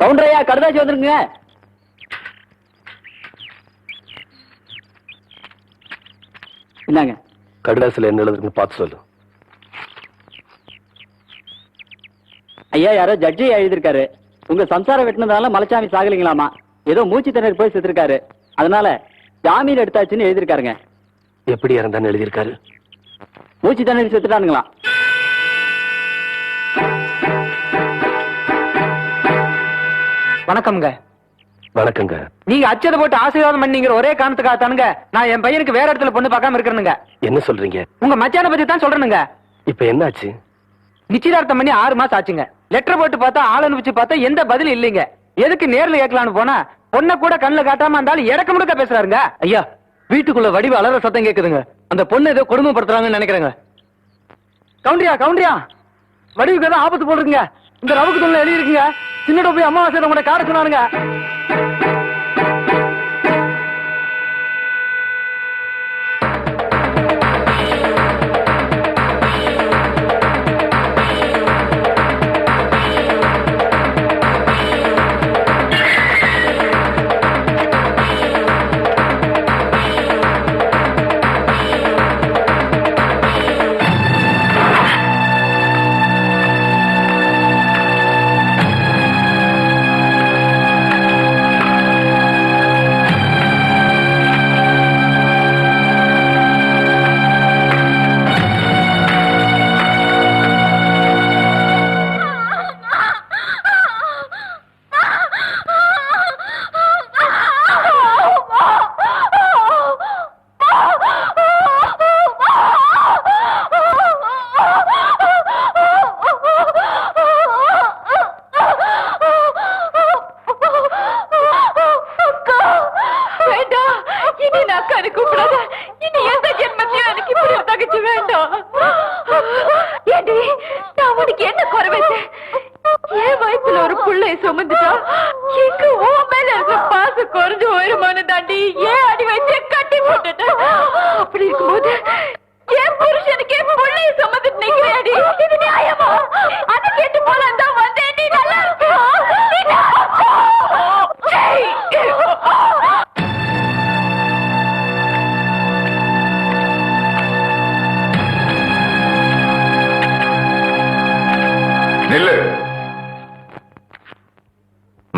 கவுண்டரையா கடுதாசி வந்துருங்க. என்னங்க கடுதாசில என்ன எழுதுன்னு பார்த்து சொல்லு. ஐயா, யாரோ ஜட்ஜி எழுதிருக்காரு. உங்க சம்சாரம் வெட்டினதால மலைச்சாமி சாகலிங்களாமா. ஏதோ மூச்சு திணறி போய் செத்துருக்காரு. அதனால ஜாமீன் எடுத்தாச்சுன்னு எழுதிருக்காருங்க. எப்படி இறந்தான்னு எழுதியிருக்காரு? மூச்சு திணறி செத்துட்டானுங்களா? வணக்கம்ங்க. வணக்கங்க. நீங்க அச்சதை போட்டு ஆசீர்வாதம் பண்ணீங்கிற ஒரே காரணத்துக்காக தானுங்க நான் என் பையனுக்கு வேற இடத்துல பொண்ணு பார்க்காம இருக்கிறேனுங்க. என்ன சொல்றீங்க? உங்க மச்சான பத்தி தான் சொல்றேனுங்க. இப்ப என்னாச்சு? நிச்சயதார்த்தம் பண்ணி 6 மாசம் ஆச்சுங்க. லெட்டர் போட்டு பார்த்தா ஆள் அனுப்பிச்சு பார்த்தா எந்த பதிலும் இல்லைங்க. எதுக்கு நேர்ல கேட்கலான்னு போனா பொண்ணை கூட கண்ணுல காட்டாம இருந்தாலும் இடக்க முடுக்க பேசுறாருங்க. ஐயா, வீட்டுக்குள்ள வடிவ அலற சத்தம் கேக்குதுங்க. அந்த பொண்ணு ஏதோ கொடுமைப்படுத்துறாங்கன்னு நினைக்கிறேங்க. கவுண்டரியா வடிவுக்கு ஏதோ ஆபத்து போடுறீங்க. இந்த ரவுக்கு தொழில் எழுதி இருக்குங்க. சின்னட போய் அம்மாவாசை உங்களை கார சொன்னாருங்க.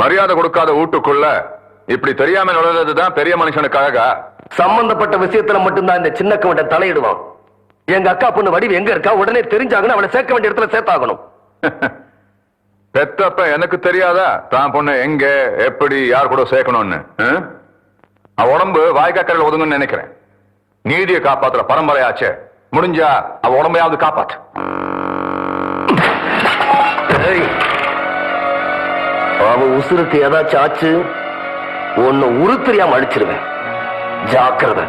மரியாதை கொடுக்காத வீட்டுக்குள்ள இப்படி தெரியாம நுழைறதுதான் பெரிய மனுஷனுக்காக. சம்பந்தப்பட்ட விஷயத்துல மட்டும்தான் இந்த சின்ன கவண்ட தலையிடுவான். எங்க அக்கா பொண்ணு வடிவு எங்க இருக்கா உடனே தெரிஞ்சாங்கன்னு அவளை சேர்க்க வேண்டிய இடத்துல சேர்த்தாகணும். பெத்தப்ப எனக்கு தெரியாதா தான் பொண்ணு எங்க எப்படி யார் கூட சேர்க்கணும்னு? அவ உடம்பு வாய்க்காக்கரையில் ஒதுங்கன்னு நினைக்கிறேன். நீதியை காப்பாத்துற பரம்பரையாச்சே, முடிஞ்சா அவ உடம்பையாவது காப்பாத்து. அவ உசுருக்கு ஏதாச்சும் ஆச்சு ஒன்னு உருத்தறியாம அடிச்சிருவேன். ஜாக்கிரதை.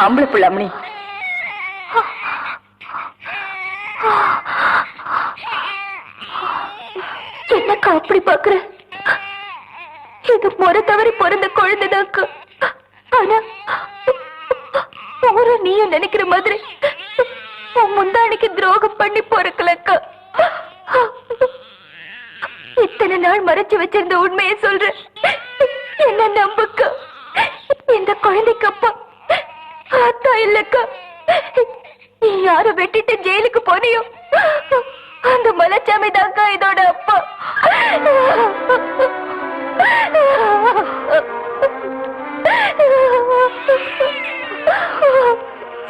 ஆம்பளை பிள்ளாமணி என்னக்கா அப்படி பாக்குற? இது முறை தவறி பிறந்த குழந்தைதாக்கா. ஆனா ஒரு நீயும் நினைக்கிற மாதிரி உன் முந்தானிக்கு துரோகம் பண்ணி பொறுக்கலக்கா. இத்தனை நாள் மறைச்சு வச்சிருந்த உண்மையை சொல்ற, என்ன நம்புக்கா. இந்த குழந்தைக்கு அப்பா அத்தா இல்லக்கா. நீ யார வெட்டிட்டு ஜெயிலுக்கு போனியோ அந்த மலைச்சாமி தாக்கா இதோட அப்பா.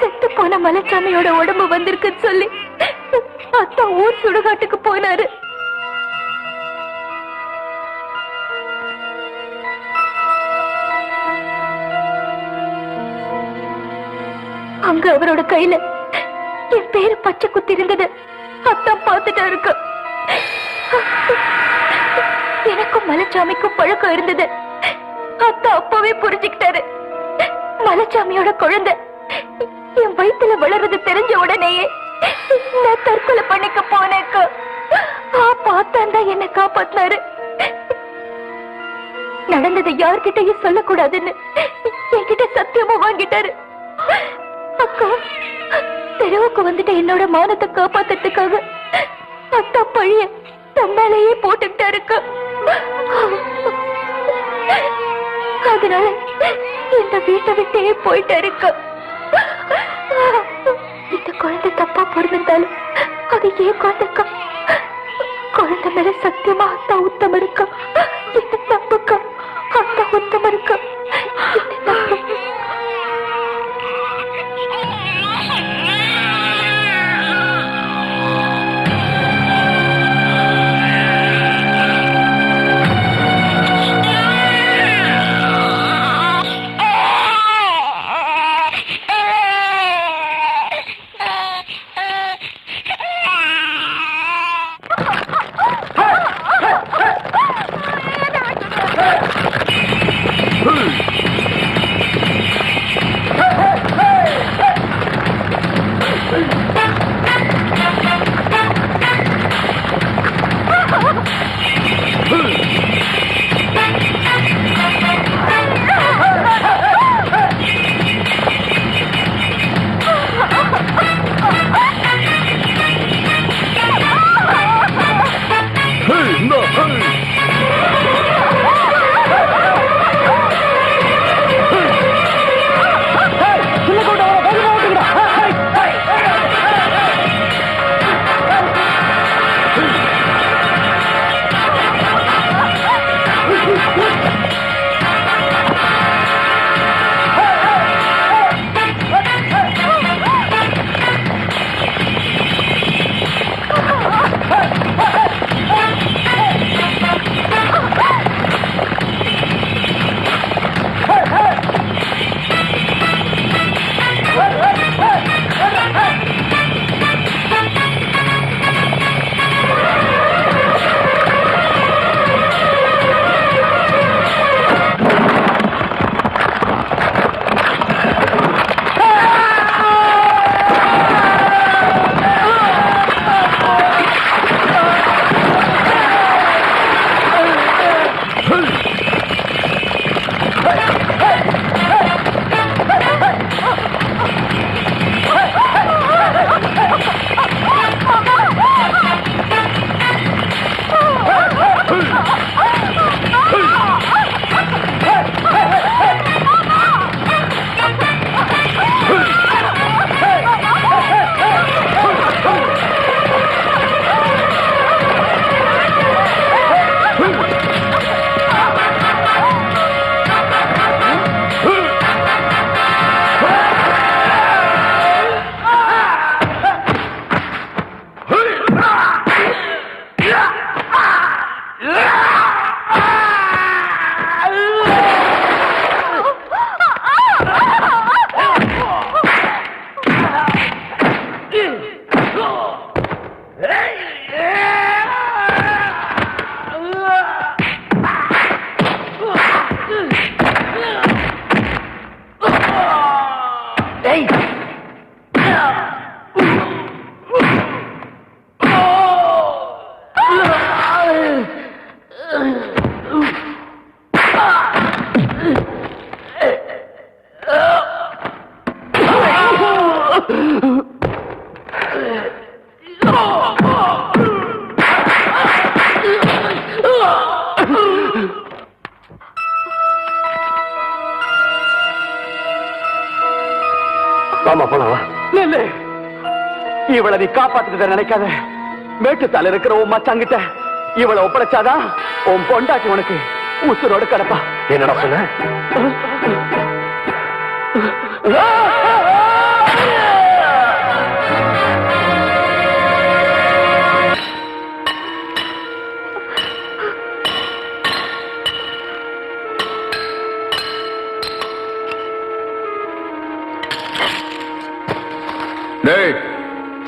செத்து போன மலைச்சாமியோட உடம்பு வந்திருக்குன்னு சொல்லி அத்தா ஊர் சுடுகாட்டுக்கு போனாரு. அங்க அவரோட கையில என் பேரு பச்சை குத்தி இருந்தது அத்தா பார்த்துட்டா இருக்கு. எனக்கும் மலைச்சாமிக்கும் பழக்கம் இருந்தது. அத்தா அப்பவே புரிஞ்சுக்கிட்டாரு. மலைச்சாமியோட குழந்தை என் வயித்துல வளர்றது தெரிஞ்ச உடனேயே நான் தற்கொலை பண்ண தான் என்னை காப்பாத்தினாரு. நடந்ததை யார்கிட்டயும் சொல்லக்கூடாதுன்னு என்கிட்ட சத்தியமா வாங்கிட்டாரு. அக்கா, தெருவுக்கு வந்துட்டு என்னோட மானத்தை காப்பாத்துறதுக்காக அத்தா பழிய தம்மாலேயே போட்டுக்கிட்டாருக்கா. அதனால இந்த வீட்டை விட்டே போயிட்டாருக்கா. இந்த குழந்தை தப்பா பிறந்திருந்தாலும் அது ஏன் குழந்தைக்கா. குழந்தை மேல சத்தியமா அத்தா உத்தம இருக்கா. என்ன நம்புக்கா, அத்தா உத்தம இருக்கா. என்ன நம்பு. வாமா போலாம். இவளை நீ காப்பாத்துக்கிட்ட நினைக்காத. மேட்டுத்தால இருக்கிற உன் மச்சாங்கிட்ட இவளை ஒப்படைச்சாதான் உன் பொண்டாட்டி உனக்கு உசுரோடு கிடப்பா. என்னடா சொன்ன?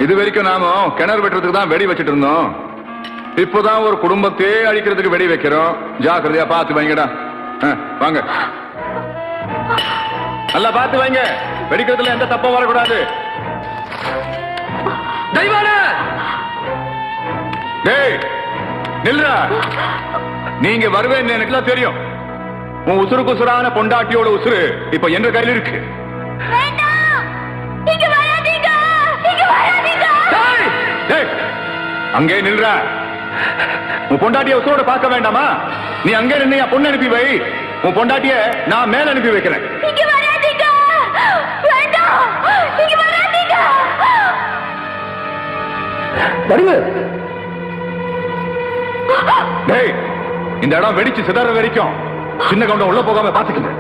இது வரைக்கும் நாம கிணறு வெட்டுறதுக்கு தான் வெடி வச்சிட்டு இருந்தோம். இப்போதான் ஒரு குடும்பத்தையே அழிக்கிறதுக்கு வெடி வைக்கிறோம். ஜாக்கிரதையா பார்த்து வைங்கடா. வாங்க, நல்லா பார்த்து வைங்க. வெடிக்கிறதுல எந்த தப்பும் வரக்கூடாது. நில்றா. நீங்க வருவேன்னு எனக்குலாம் தெரியும். உன் உசுருக்கு உசுரான பொண்டாட்டியோட உசுரு இப்ப என்ற கையில இருக்கு. டேய், அங்கே நில்றா. உன் பொண்டாட்டிய உசுரோட பார்க்க வேண்டாமா? நீ அங்கே நின்று என் பொண்ணு அனுப்பி வை. உன் பொண்டாட்டிய நான் மேல அனுப்பி வைக்கிறேன். டேய், இந்த இடம் வெடிச்சு சிதற வரைக்கும் சின்ன கவுண்டம் உள்ள போகாம பாத்துக்கங்க.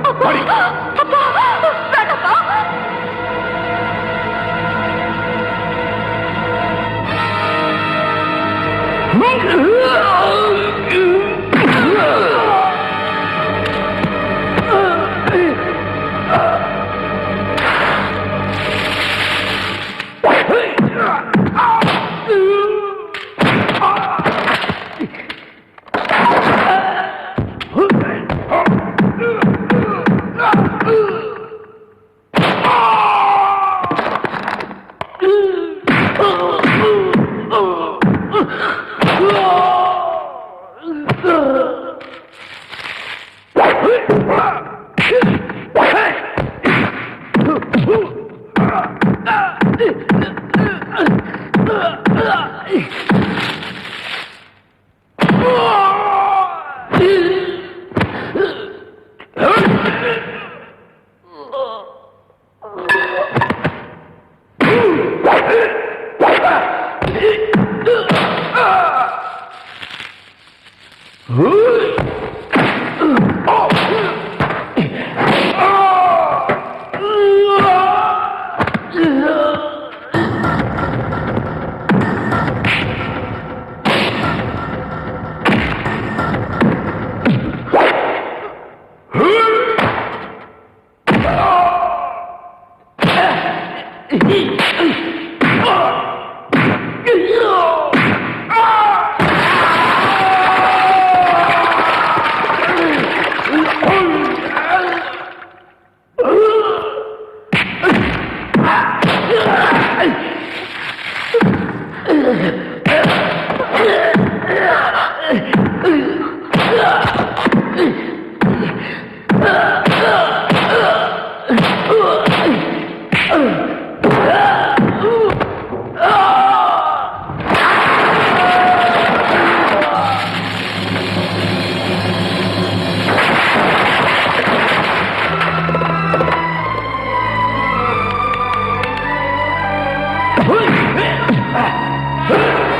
Hey!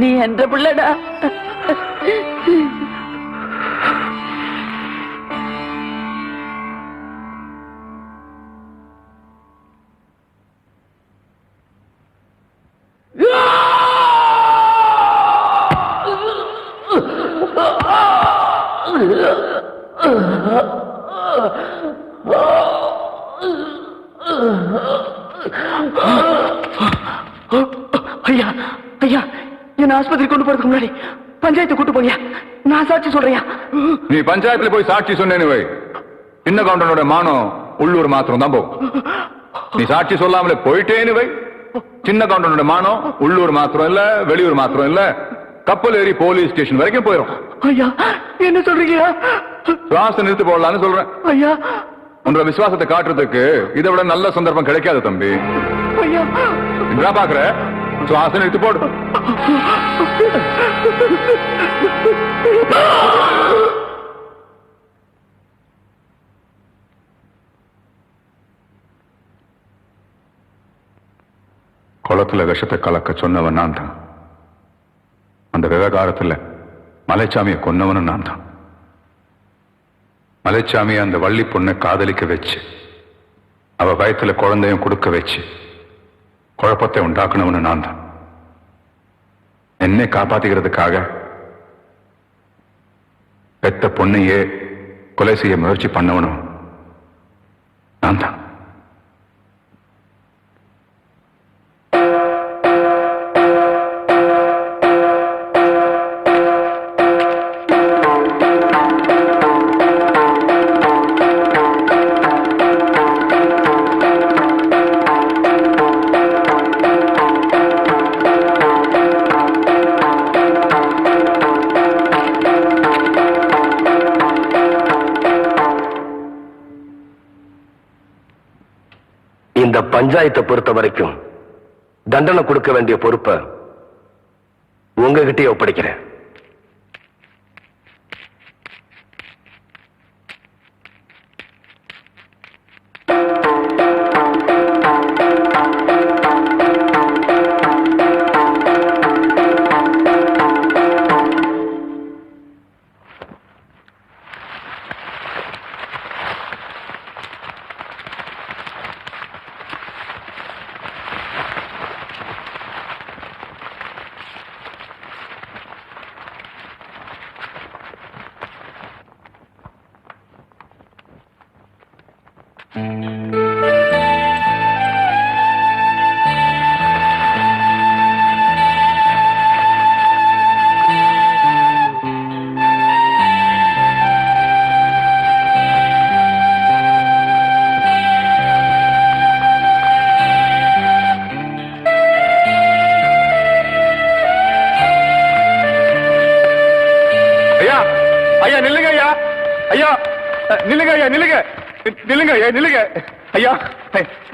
நீ என்ற பிள்ளடா. ஐயா ஐயா என்ன ஆஸ்பத்திரி கொண்டு போறதுக்கு முன்னாடி பஞ்சாயத்து கூட்டு போங்க. நான் சாட்சி சொல்றியா? நீ பஞ்சாயத்துல போய் சாட்சி சொன்னேன்னு வை, சின்ன கவுண்டனோட மானம் உள்ளூர் மாத்திரம் தான் போகும். நீ சாட்சி சொல்லாமலே போயிட்டேன்னு வை, சின்ன கவுண்டனோட மானம் உள்ளூர் மாத்திரம் இல்ல, வெளியூர் மாத்திரம் இல்ல, கப்பல் ஏறி போலீஸ் ஸ்டேஷன் வரைக்கும் போயிடும். ஐயா என்ன சொல்றீங்க? சுவாசம் நிறுத்து போடலான்னு சொல்றேன். ஐயா உன்னோட விசுவாசத்தை காட்டுறதுக்கு இதை விட நல்ல சந்தர்ப்பம் கிடைக்காது தம்பி. ஐயா என்ன பாக்குற? சுவாசம் நிறுத்து போடு. குளத்துல விஷத்தை கலக்க சொன்னவன் நான் தான். அந்த விவகாரத்துல மலைச்சாமியை கொன்னவனும் நான் தான். மலைச்சாமியை அந்த வள்ளி பொண்ணை காதலிக்க வச்சு அவ வயத்துல குழந்தையும் கொடுக்க வச்சு குழப்பத்தை உண்டாக்குனவனு நான் தான். என்னை காப்பாத்திக்கிறதுக்காக பெத்த பொண்ணையே கொலை செய்ய முயற்சி பண்ணவனும் நான் தான். இந்த பஞ்சாயத்தை பொறுத்த வரைக்கும் தண்டனை கொடுக்க வேண்டிய பொறுப்பை உங்ககிட்டயே ஒப்படைக்கிறேன். ஐயா நில்லுங்க ஐயா, ஐயா நில்லுங்க ஐயா, நில்லுங்க நில்லுங்க ஐயா, நில்லுங்க ஐயா.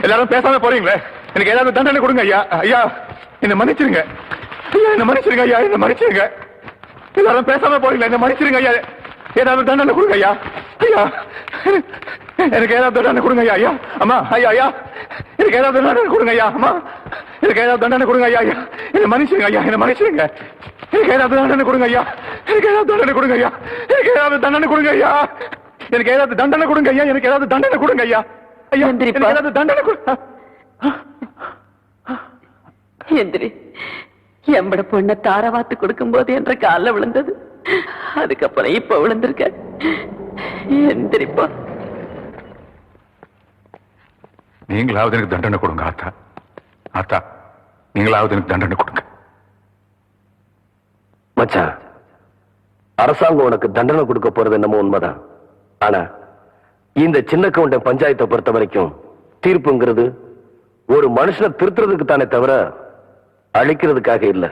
எல்லாரும் பேசாம போறீங்களே, எனக்கு ஏதாவது தண்டனை கொடுங்க ஐயா. ஐயா என்ன மன்னிச்சிருங்க ஐயா, என்ன மன்னிச்சிருங்க ஐயா, என்ன மன்னிச்சிருங்க. எல்லாரும் பேசாம போறீங்களே, என்ன மன்னிச்சிருங்க ஐயா. ஏதாவது தண்டனை கொடுங்க ஐயா. ஐயா எனக்கு ஏதாவது தண்டனை கொடுங்க ஐயா. ஐயா அம்மா, ஐயா ஐயா எனக்கு ஏதாவது தண்டனை கொடுங்க ஐயா. அம்மா எனக்கு ஏதாவது தண்டனை கொடுங்க ஐயா. ஐயா என்ன மன்னிச்சிருங்க ஐயா, என்ன மன்னிச்சிருங்க. எனக்கு ஏதாவது தண்டனை கொடுங்க ஐயா, எனக்கு ஏதாவது தண்டனை கொடுங்க ஐயா, எனக்கு ஏதாவது தண்டனை கொடுங்க ஐயா, எனக்கு ஏதாவது தண்டனை கொடுங்க ஐயா, எனக்கு ஏதாவது தண்டனை கொடுங்க ஐயா. ஐயா எனக்கு ஏதாவது தண்டனை கொடுங்க. எந்திரி. எம்பட பொண்ணை தாரவாத்து கொடுக்கும் போது என்ற கால விழுந்தது, அதுக்கப்புறம் இப்ப விழுந்திருக்க. எந்திரிப்பா. நீங்களாவது எனக்கு தண்டனை கொடுங்க ஆத்தா. ஆத்தா நீங்களாவது எனக்கு தண்டனை கொடுங்க. மச்சான், அரசாங்கம் உனக்கு தண்டனை கொடுக்க போறது என்னமோ உண்மைதான். ஆனா இந்த சின்ன கவுண்டன் பஞ்சாயத்தை பொறுத்த வரைக்கும் தீர்ப்புங்கிறது ஒரு மனுஷனை திருத்துறதுக்கு தானே தவிர அழிக்கிறதுக்காக இல்ல.